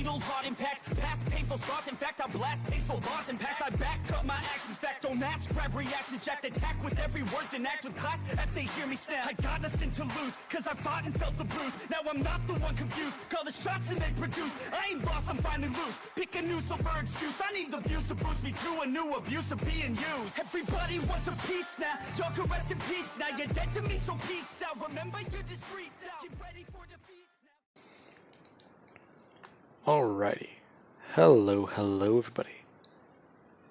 fatal heart impacts, past painful scars. In fact, I blast tasteful bars and pass. I back up my actions, fact don't ask, grab reactions, jacked attack with every word, then act with class as they hear me snap. I got nothing to lose, cause I fought and felt the bruise. Now I'm not the one confused, call the shots and they produce. I ain't lost, I'm finally loose, pick a new silver excuse. I need the views to boost me to a new abuse of being used. Everybody wants a piece now, y'all can rest in peace now. You're dead to me, so peace out. Remember, you're discreet now. Get ready for defeat now. Alrighty. Hello everybody.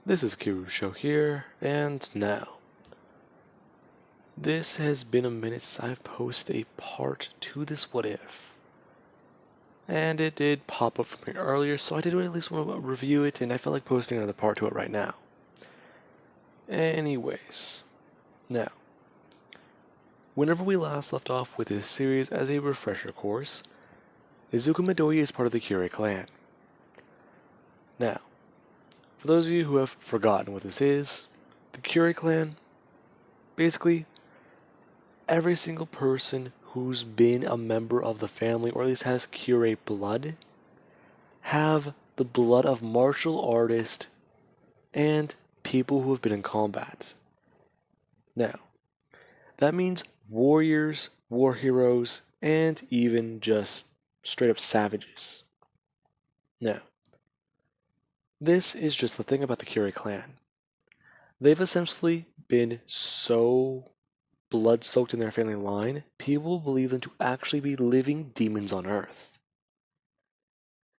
This is Kirusho here, and now. This has been a minute since I've posted a part to this what if. And it did pop up for me earlier, so I did at least want to review it, and I felt like posting another part to it right now. Anyways, now. Whenever we last left off with this series as a refresher course, Izuku Midoriya is part of the Kure clan. Now, for those of you who have forgotten what this is, the Kure clan, basically, every single person who's been a member of the family, or at least has Kure blood, have the blood of martial artists and people who have been in combat. Now, that means warriors, war heroes, and even just straight up savages. Now, this is just the thing about the Kure clan. They've essentially been so blood-soaked in their family line, people believe them to actually be living demons on Earth.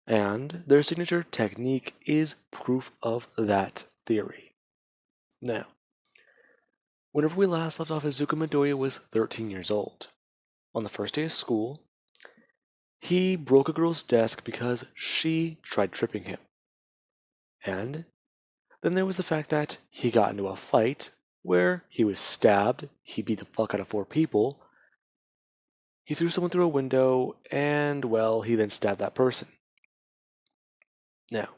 And their signature technique is proof of that theory. Now, whenever we last left off, Izuku Midoriya was 13 years old. On the first day of school, he broke a girl's desk because she tried tripping him. And then there was the fact that he got into a fight where he was stabbed, he beat the fuck out of 4 people, he threw someone through a window, and, well, he then stabbed that person. Now,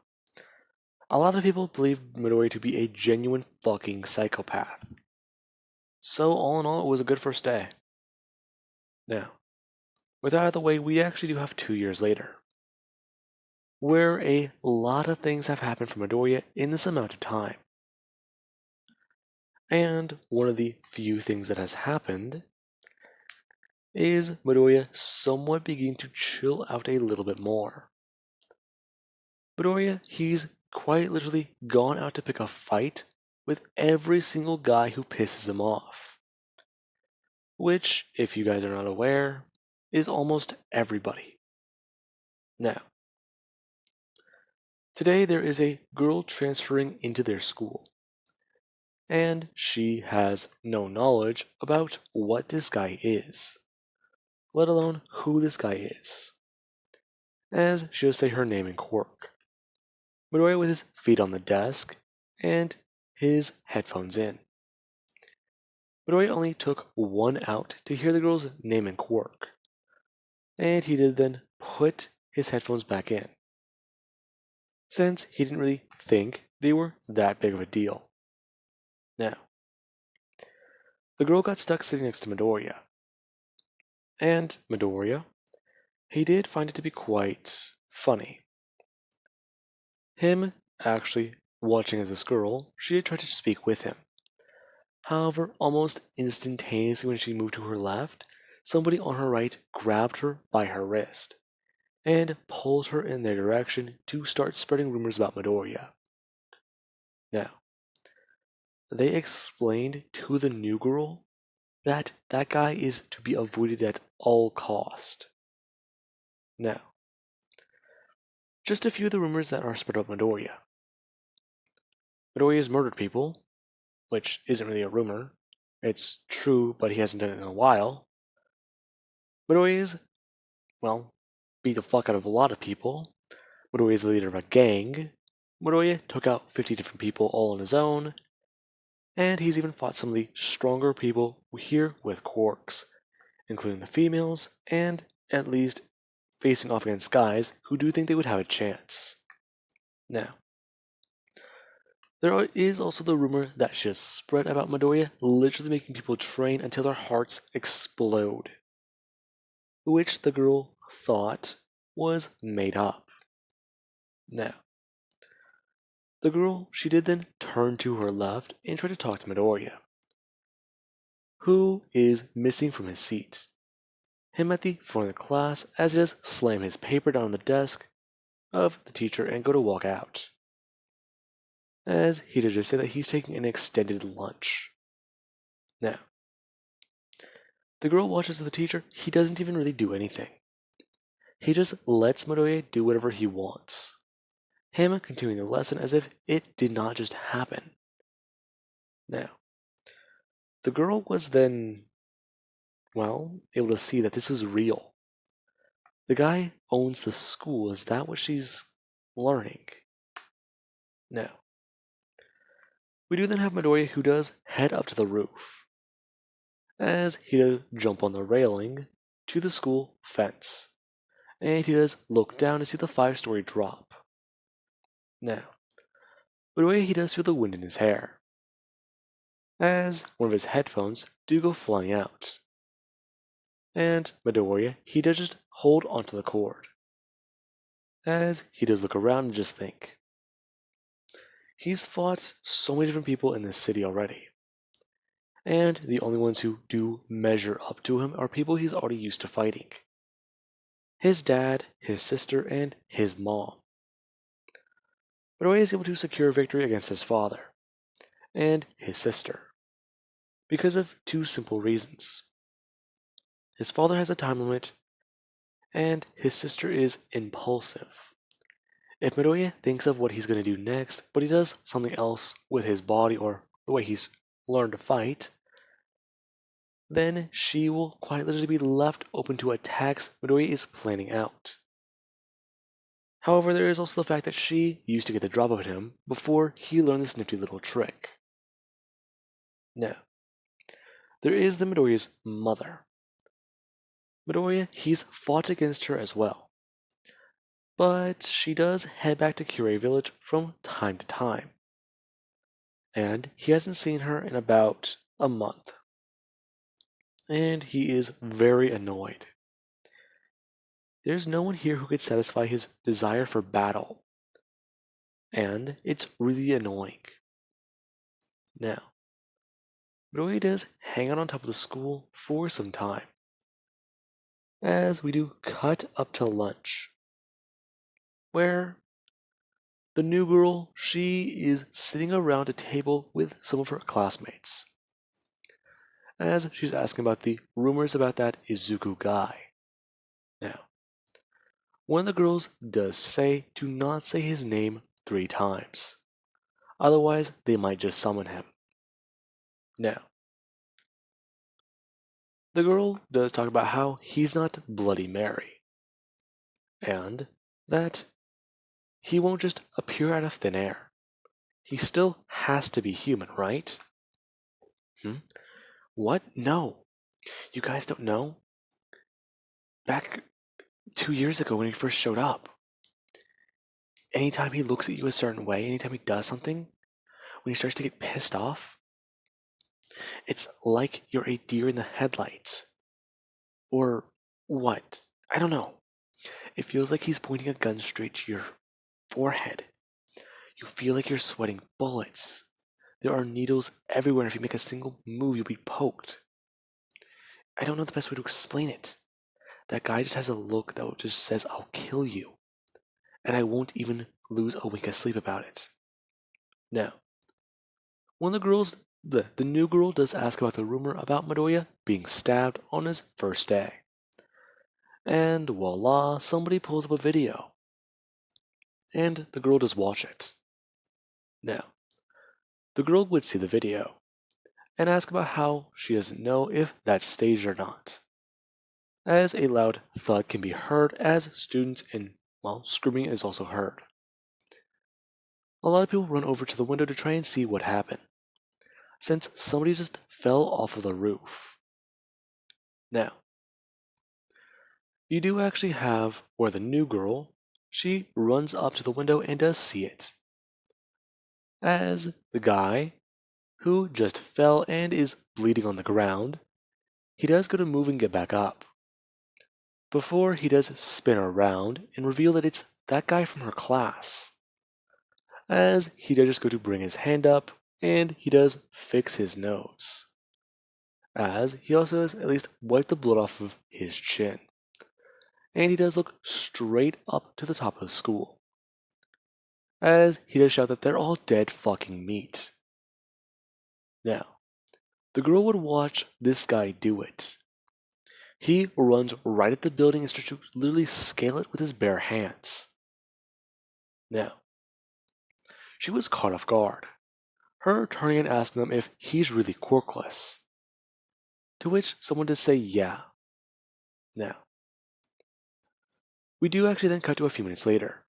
a lot of people believe Midoriya to be a genuine fucking psychopath. So, all in all, it was a good first day. Now, with that out of the way, we actually do have 2 years later, where a lot of things have happened for Midoriya in this amount of time. And one of the few things that has happened is Midoriya somewhat beginning to chill out a little bit more. Midoriya, he's quite literally gone out to pick a fight with every single guy who pisses him off. Which, if you guys are not aware, is almost everybody. Now, today there is a girl transferring into their school, and she has no knowledge about what this guy is, let alone who this guy is, as she'll say her name and quirk. Midoriya with his feet on the desk, and his headphones in. Midoriya only took one out to hear the girl's name and quirk, and he did then put his headphones back in, since he didn't really think they were that big of a deal. Now, the girl got stuck sitting next to Midoriya, and Midoriya, he did find it to be quite funny. Him actually watching as this girl, she did try to speak with him. However, almost instantaneously when she moved to her left, somebody on her right grabbed her by her wrist and pulled her in their direction to start spreading rumors about Midoriya. Now, they explained to the new girl that that guy is to be avoided at all cost. Now, just a few of the rumors that are spread about Midoriya. Midoriya has murdered people, which isn't really a rumor. It's true, but he hasn't done it in a while. Midoriya is, well, beat the fuck out of a lot of people. Midoriya is the leader of a gang. Midoriya took out 50 different people all on his own. And he's even fought some of the stronger people here with quirks, including the females, and at least facing off against guys who do think they would have a chance. Now, there is also the rumor that she has spread about Midoriya literally making people train until their hearts explode, which the girl thought was made up. Now, the girl, she did then turn to her left and try to talk to Midoriya, who is missing from his seat. Him at the front of the class as he does slam his paper down on the desk of the teacher and go to walk out. As he does just say that he's taking an extended lunch. Now, the girl watches the teacher. He doesn't even really do anything. He just lets Midoriya do whatever he wants. Him continuing the lesson as if it did not just happen. Now, the girl was then, able to see that this is real. The guy owns the school. Is that what she's learning? Now, we do then have Midoriya who does head up to the roof, as he does jump on the railing to the school fence, and he does look down to see the 5-story drop. Now, Midoriya he does feel the wind in his hair, as one of his headphones do go flying out, and Midoriya he does just hold onto the cord, as he does look around and just think. He's fought so many different people in this city already, and the only ones who do measure up to him are people he's already used to fighting. His dad, his sister, and his mom. Midoriya is able to secure victory against his father and his sister because of 2 simple reasons. His father has a time limit, and his sister is impulsive. If Midoriya thinks of what he's going to do next, but he does something else with his body or the way he's learned to fight, then she will quite literally be left open to attacks Midoriya is planning out. However, there is also the fact that she used to get the drop of him before he learned this nifty little trick. Now, there is the Midoriya's mother. Midoriya, he's fought against her as well, but she does head back to Kure Village from time to time, and he hasn't seen her in about a month, and he is very annoyed. There's no one here who could satisfy his desire for battle, and it's really annoying. Now, Midoriya does hang out on top of the school for some time, as we do cut up to lunch, where the new girl, she is sitting around a table with some of her classmates, as she's asking about the rumors about that Izuku guy. Now, one of the girls does say to not say his name 3 times, otherwise they might just summon him. Now, the girl does talk about how he's not Bloody Mary, and that he won't just appear out of thin air. He still has to be human, right? What? No. You guys don't know? Back 2 years ago when he first showed up, anytime he looks at you a certain way, anytime he does something, when he starts to get pissed off, it's like you're a deer in the headlights. Or what? I don't know. It feels like he's pointing a gun straight to your forehead. You feel like you're sweating bullets. There are needles everywhere, and if you make a single move, you'll be poked. I don't know the best way to explain it. That guy just has a look that just says, I'll kill you. And I won't even lose a wink of sleep about it. Now, one of the girls, the new girl does ask about the rumor about Midoriya being stabbed on his first day. And voila, somebody pulls up a video. And the girl does watch it. Now, the girl would see the video and ask about how she doesn't know if that's staged or not, as a loud thud can be heard as students and, screaming is also heard. A lot of people run over to the window to try and see what happened, since somebody just fell off of the roof. Now, you do actually have where the new girl, she runs up to the window and does see it, as the guy who just fell and is bleeding on the ground, he does go to move and get back up, before he does spin around and reveal that it's that guy from her class. As he does just go to bring his hand up, and he does fix his nose. As he also does at least wipe the blood off of his chin. And he does look straight up to the top of the school. As he does shout that they're all dead fucking meat. Now, the girl would watch this guy do it. He runs right at the building and starts to literally scale it with his bare hands. Now, she was caught off guard, her turning and asking them if he's really quirkless. To which someone does say yeah. Now, we do actually then cut to a few minutes later,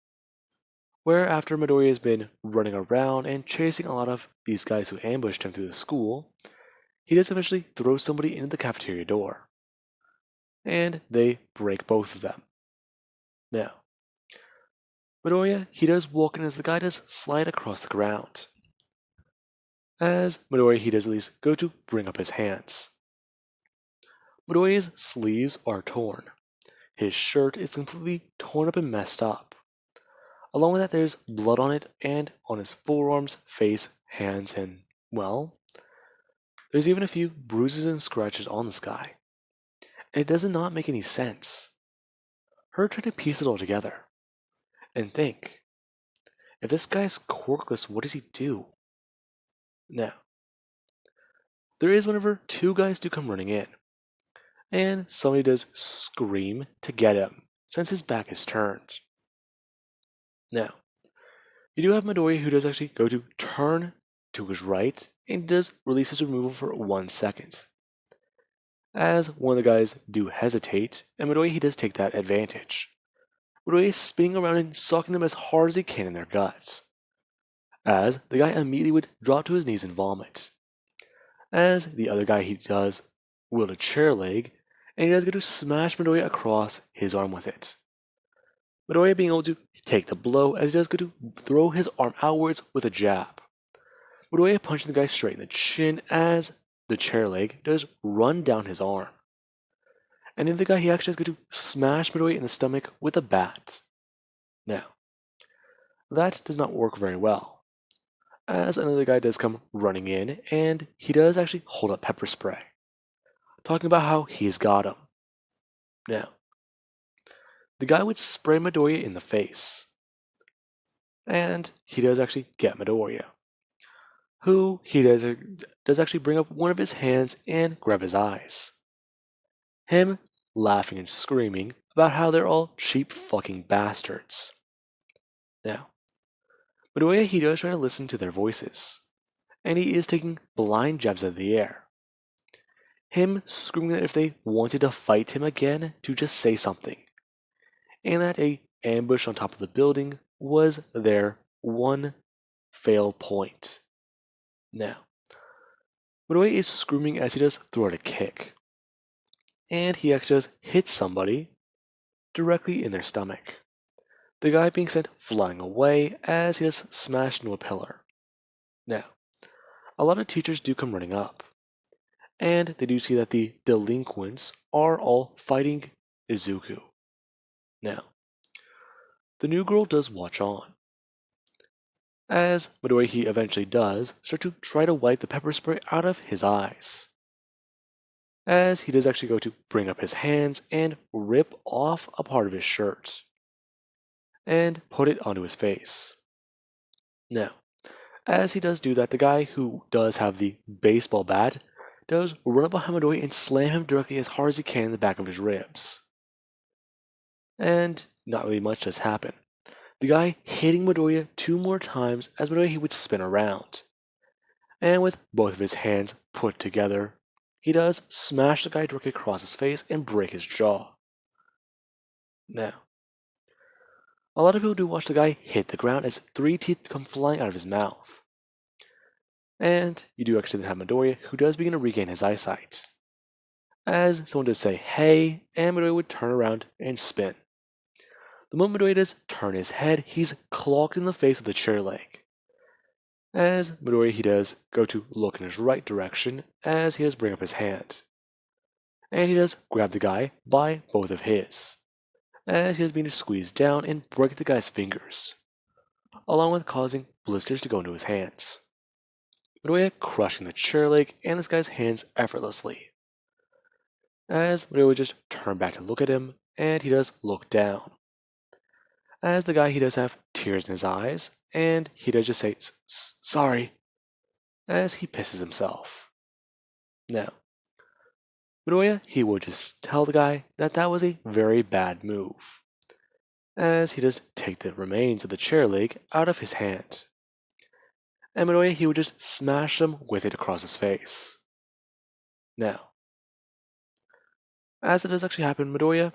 where after Midoriya has been running around and chasing a lot of these guys who ambushed him through the school, he does eventually throw somebody into the cafeteria door. And they break both of them. Now, Midoriya, he does walk in as the guy does slide across the ground. As Midoriya, he does at least go to bring up his hands. Midoriya's sleeves are torn. His shirt is completely torn up and messed up. Along with that, there's blood on it and on his forearms, face, hands, and, well, there's even a few bruises and scratches on this guy. And it does not make any sense. Her trying to piece it all together and think, if this guy's quirkless, what does he do? Now, there is whenever two guys do come running in, and somebody does scream to get him since his back is turned. Now, you do have Midoriya who does actually go to turn to his right and does release his removal for 1 second. As one of the guys do hesitate, and Midoriya he does take that advantage. Midoriya is spinning around and socking them as hard as he can in their guts. As the guy immediately would drop to his knees and vomit. As the other guy he does wield a chair leg, and he does go to smash Midoriya across his arm with it. Midoriya being able to take the blow as he does go to throw his arm outwards with a jab. Midoriya punching the guy straight in the chin as the chair leg does run down his arm. And then the guy he actually does go to smash Midoriya in the stomach with a bat. Now, that does not work very well, as another guy does come running in and he does actually hold up pepper spray, talking about how he's got him. Now, the guy would spray Midoriya in the face, and he does actually get Midoriya, who he does actually bring up one of his hands and grab his eyes. Him laughing and screaming about how they're all cheap fucking bastards. Now, Midoriya he does try to listen to their voices, and he is taking blind jabs at the air. Him screaming that if they wanted to fight him again, to just say something, and that a ambush on top of the building was their one fail point. Now, Midoriya is screaming as he does throw out a kick, and he actually does hit somebody directly in their stomach. The guy being sent flying away as he is smashed into a pillar. Now, a lot of teachers do come running up, and they do see that the delinquents are all fighting Izuku. Now, the new girl does watch on, as Midoriya he eventually does start to try to wipe the pepper spray out of his eyes, as he does actually go to bring up his hands and rip off a part of his shirt and put it onto his face. Now, as he does do that, the guy who does have the baseball bat does run up behind Midoriya and slam him directly as hard as he can in the back of his ribs. And not really much does happen. The guy hitting Midoriya 2 more times as Midoriya he would spin around. And with both of his hands put together, he does smash the guy directly across his face and break his jaw. Now, a lot of people do watch the guy hit the ground as 3 teeth come flying out of his mouth. And you do actually then have Midoriya, who does begin to regain his eyesight, as someone does say hey, and Midoriya would turn around and spin. The moment Midoriya does turn his head, he's clocked in the face with a chair leg. As Midoriya he does go to look in his right direction as he does bring up his hand. And he does grab the guy by both of his, as he was being squeezed down and break the guy's fingers, along with causing blisters to go into his hands. Midoriya crushing the chair leg and this guy's hands effortlessly, as Midoriya would just turn back to look at him, and he does look down. As the guy, he does have tears in his eyes, and he does just say, sorry, as he pisses himself. Now, Midoriya, he would just tell the guy that that was a very bad move, as he does take the remains of the chair leg out of his hand. And Midoriya, he would just smash them with it across his face. Now, as it does actually happen, Midoriya,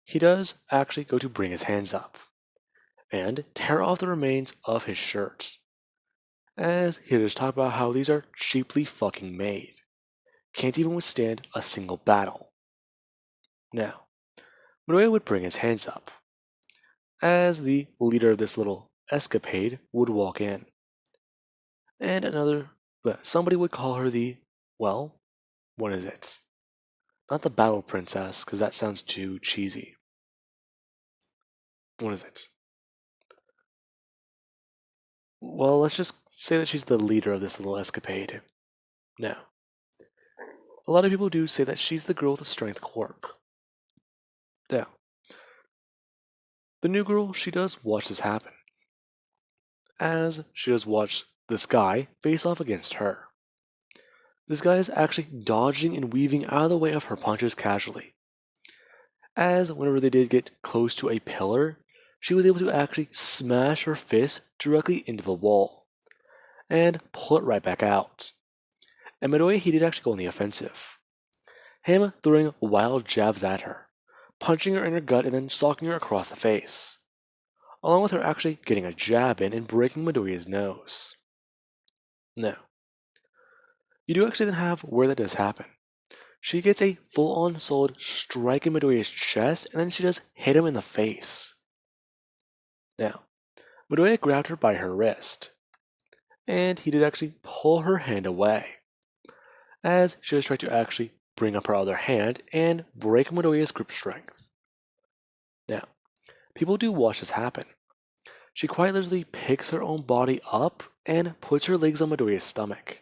he does actually go to bring his hands up and tear off the remains of his shirt, as he does talk about how these are cheaply fucking made. Can't even withstand a single battle. Now, Midoriya would bring his hands up, as the leader of this little escapade would walk in. And somebody would call her well, what is it? Not the battle princess, because that sounds too cheesy. What is it? Well, let's just say that she's the leader of this little escapade. Now, a lot of people do say that she's the girl with the strength quirk. Now, the new girl, she does watch this happen, as she does watch this guy face off against her. This guy is actually dodging and weaving out of the way of her punches casually, as whenever they did get close to a pillar, she was able to actually smash her fist directly into the wall, and pull it right back out. And Midoriya, he did actually go on the offensive, him throwing wild jabs at her, punching her in her gut and then socking her across the face, along with her actually getting a jab in and breaking Midoriya's nose. Now, you do actually then have where that does happen. She gets a full-on solid strike in Midoriya's chest, and then she does hit him in the face. Now, Midoriya grabbed her by her wrist, and he did actually pull her hand away, as she was trying to actually bring up her other hand and break Midoriya's grip strength. Now, people do watch this happen. She quite literally picks her own body up and puts her legs on Midoriya's stomach,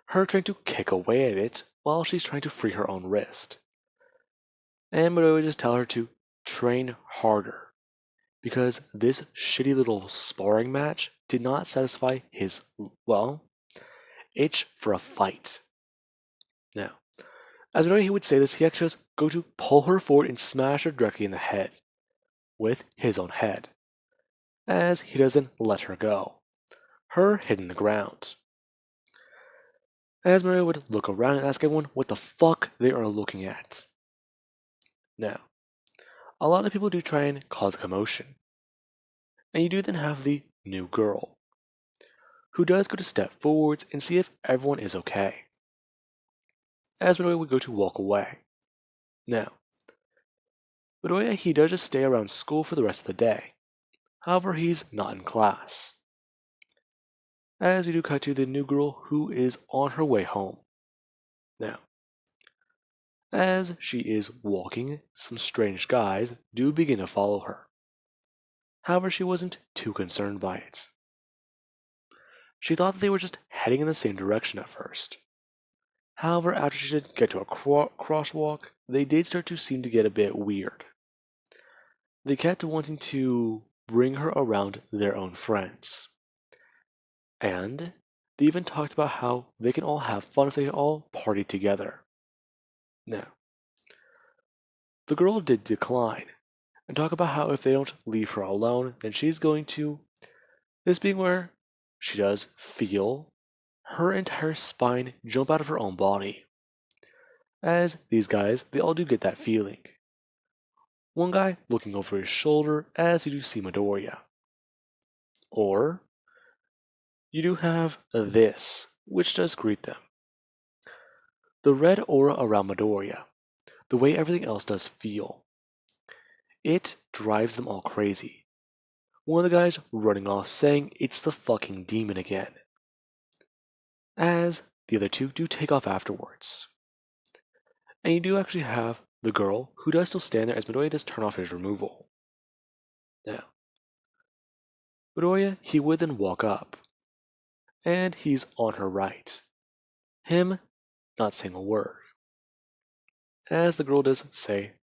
her trying to kick away at it while she's trying to free her own wrist. And Midoriya would just tell her to train harder, because this shitty little sparring match did not satisfy his, itch for a fight. Now, as Midoriya, he would say this, he actually just go to pull her forward and smash her directly in the head with his own head, as he doesn't let her go, her hitting the ground. As Midoriya would look around and ask everyone what the fuck they are looking at. Now, a lot of people do try and cause a commotion, and you do then have the new girl, who does go to step forwards and see if everyone is okay, as Midoriya would go to walk away. Now, Midoriya, he does just stay around school for the rest of the day. However, he's not in class, as we do cut to the new girl who is on her way home. Now, as she is walking, some strange guys do begin to follow her. However, she wasn't too concerned by it. She thought that they were just heading in the same direction at first. However, after she did get to a crosswalk, they did start to seem to get a bit weird. They kept wanting to bring her around their own friends. And they even talked about how they can all have fun if they all party together. Now, the girl did decline and talk about how if they don't leave her alone, then she's going to, this being where she does feel her entire spine jump out of her own body. As these guys, they all do get that feeling. One guy looking over his shoulder as you do see Midoriya. Or, you do have this, which does greet them. The red aura around Midoriya, the way everything else does feel, it drives them all crazy. One of the guys running off saying it's the fucking demon again, as the other two do take off afterwards. And you do actually have the girl, who does still stand there as Midoriya does turn off his removal. Now, Midoriya, he would then walk up, and he's on her right. Him not saying a word. As the girl does say,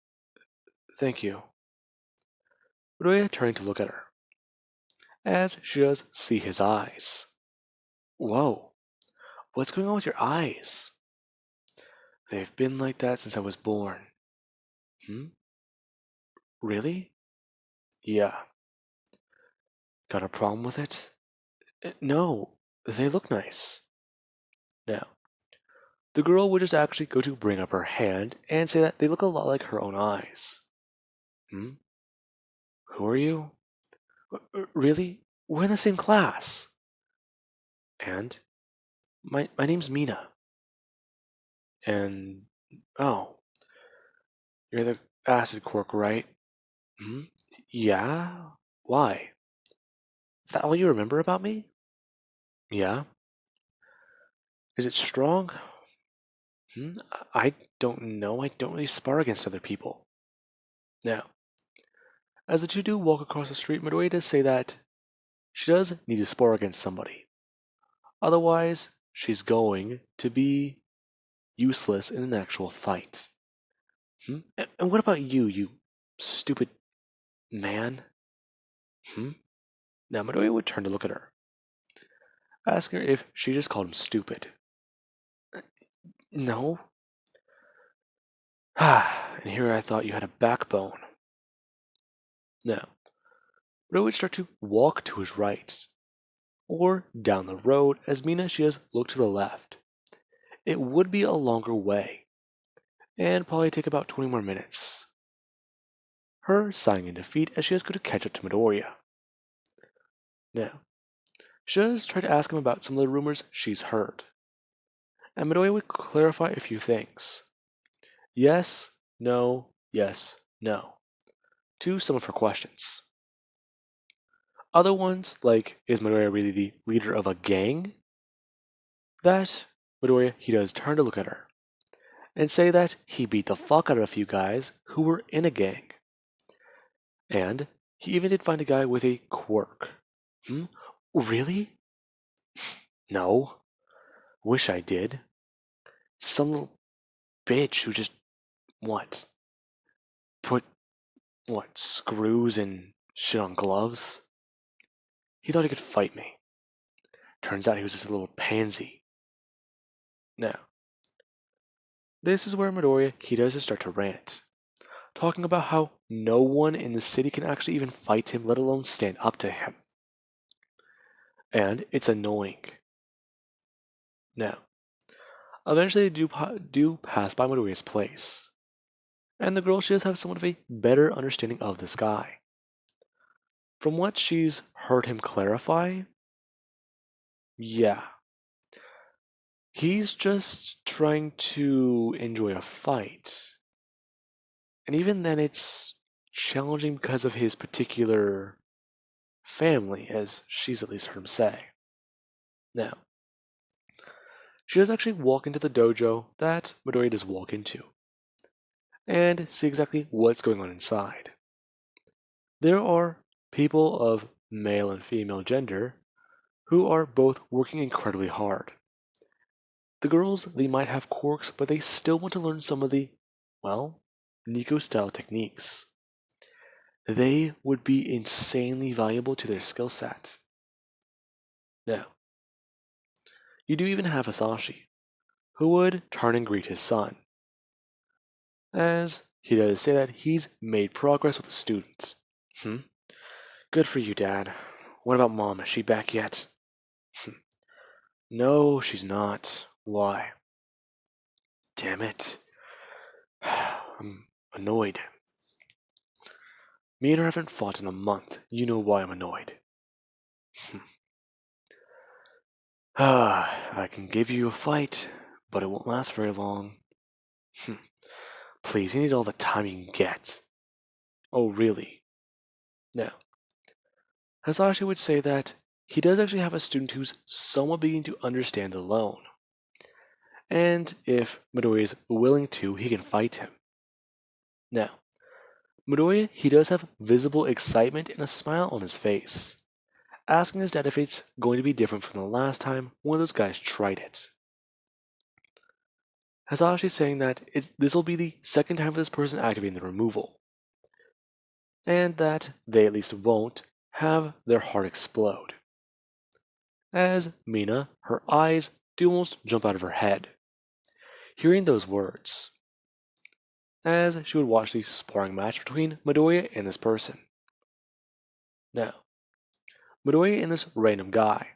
"Thank you." Midoriya turning to look at her, as she does see his eyes. Whoa, what's going on with your eyes? They've been like that since I was born. Really? Yeah. Got a problem with it? No, they look nice. Now, the girl would just actually go to bring up her hand and say that they look a lot like her own eyes. Who are you? Really? We're in the same class. And? My name's Mina. And, oh, you're the acid quirk, right? Yeah? Why? Is that all you remember about me? Yeah? Is it strong? I don't know. I don't really spar against other people. Now, as the two do walk across the street, Midoriya does say that she does need to spar against somebody. Otherwise, she's going to be useless in an actual fight. And what about you, you stupid man? Now, Midoriya would turn to look at her, asking her if she just called him stupid. No. And here I thought you had a backbone. Now, Midoriya would start to walk to his right, or down the road, as Mina she does look to the left. It would be a longer way, and probably take about 20 more minutes. Her sighing in defeat as she does go to catch up to Midoriya. Now, she does try to ask him about some of the rumors she's heard, and Midoriya would clarify a few things. Yes, no, yes, no, to some of her questions. Other ones, like, is Midoriya really the leader of a gang? That, Midoriya, he does turn to look at her, and say that he beat the fuck out of a few guys who were in a gang. And he even did find a guy with a quirk. Really? No. Wish I did. Some little bitch who just, what? Put, screws and shit on gloves? He thought he could fight me. Turns out he was just a little pansy. Now, this is where Midoriya, he does start to rant, talking about how no one in the city can actually even fight him, let alone stand up to him. And it's annoying. Now, eventually they do pass by Midoriya's place, and the girl she does have somewhat of a better understanding of this guy. From what she's heard him clarify, yeah, he's just trying to enjoy a fight. And even then, it's challenging because of his particular family, as she's at least heard him say. Now, she does actually walk into the dojo that Midoriya does walk into, and see exactly what's going on inside. There are people of male and female gender who are both working incredibly hard. The girls, they might have quirks, but they still want to learn some of the, well, Nico-style techniques. They would be insanely valuable to their skill set. Now, you do even have Asashi, who would turn and greet his son, as he does say that he's made progress with the students. Good for you, Dad. What about Mom? Is she back yet? No, she's not. Why? Damn it. I'm annoyed. Me and her haven't fought in a month. You know why I'm annoyed. I can give you a fight, but it won't last very long. Please, you need all the time you can get. Oh, really? Now, Hasashi would say that he does actually have a student who's somewhat beginning to understand the loan. And if Midoriya is willing to, he can fight him. Now, Midoriya, he does have visible excitement and a smile on his face, asking his dad if it's going to be different from the last time one of those guys tried it. Hasashi's saying that this will be the second time for this person activating the removal, and that they at least won't have their heart explode. As Mina, her eyes do almost jump out of her head, hearing those words, as she would watch the sparring match between Midoriya and this person. Now, Midoriya and this random guy,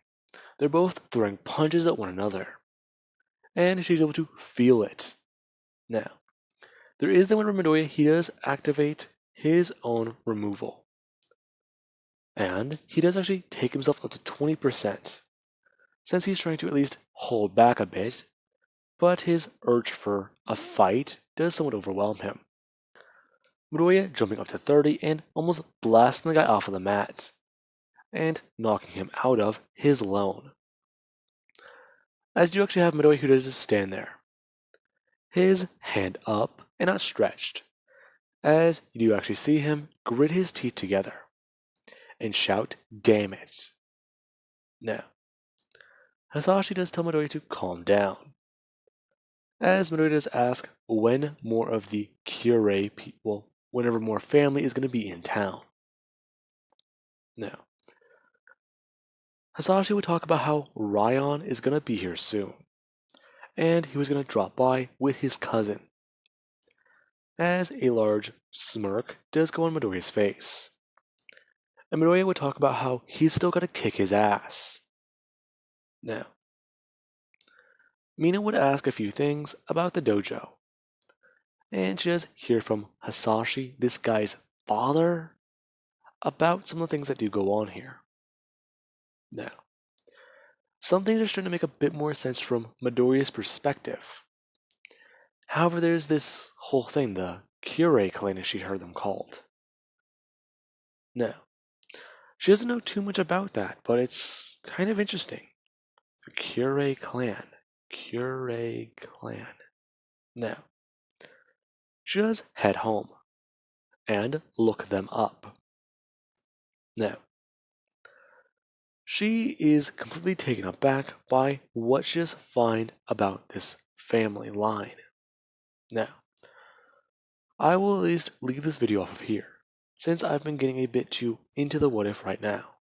they're both throwing punches at one another, and she's able to feel it. Now, there is the one where Midoriya, he does activate his own removal, and he does actually take himself up to 20%, since he's trying to at least hold back a bit, but his urge for a fight does somewhat overwhelm him. Midoriya jumping up to 30 and almost blasting the guy off of the mat, and knocking him out of his lone. As you actually have Midoriya who does just stand there, his hand up and outstretched, as you do actually see him grit his teeth together and shout, "Damn it." Now, Hasashi does tell Midoriya to calm down, as Midoriya does ask when more of the kure people, whenever more family is going to be in town. Now, Hasashi would talk about how Ryan is going to be here soon, and he was going to drop by with his cousin, as a large smirk does go on Midoriya's face. And Midoriya would talk about how he's still got to kick his ass. Now, Mina would ask a few things about the dojo, and she does hear from Hasashi, this guy's father, about some of the things that do go on here. Now, some things are starting to make a bit more sense from Midoriya's perspective. However, there's this whole thing, the kure clan as she heard them called. Now, she doesn't know too much about that, but it's kind of interesting. The kure clan. Kure clan. Now, she does head home and look them up. Now, she is completely taken aback by what she does find about this family line. Now, I will at least leave this video off of here, since I've been getting a bit too into the what if right now.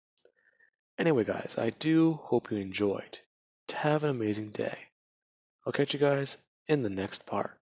Anyway guys, I do hope you enjoyed. Have an amazing day. I'll catch you guys in the next part.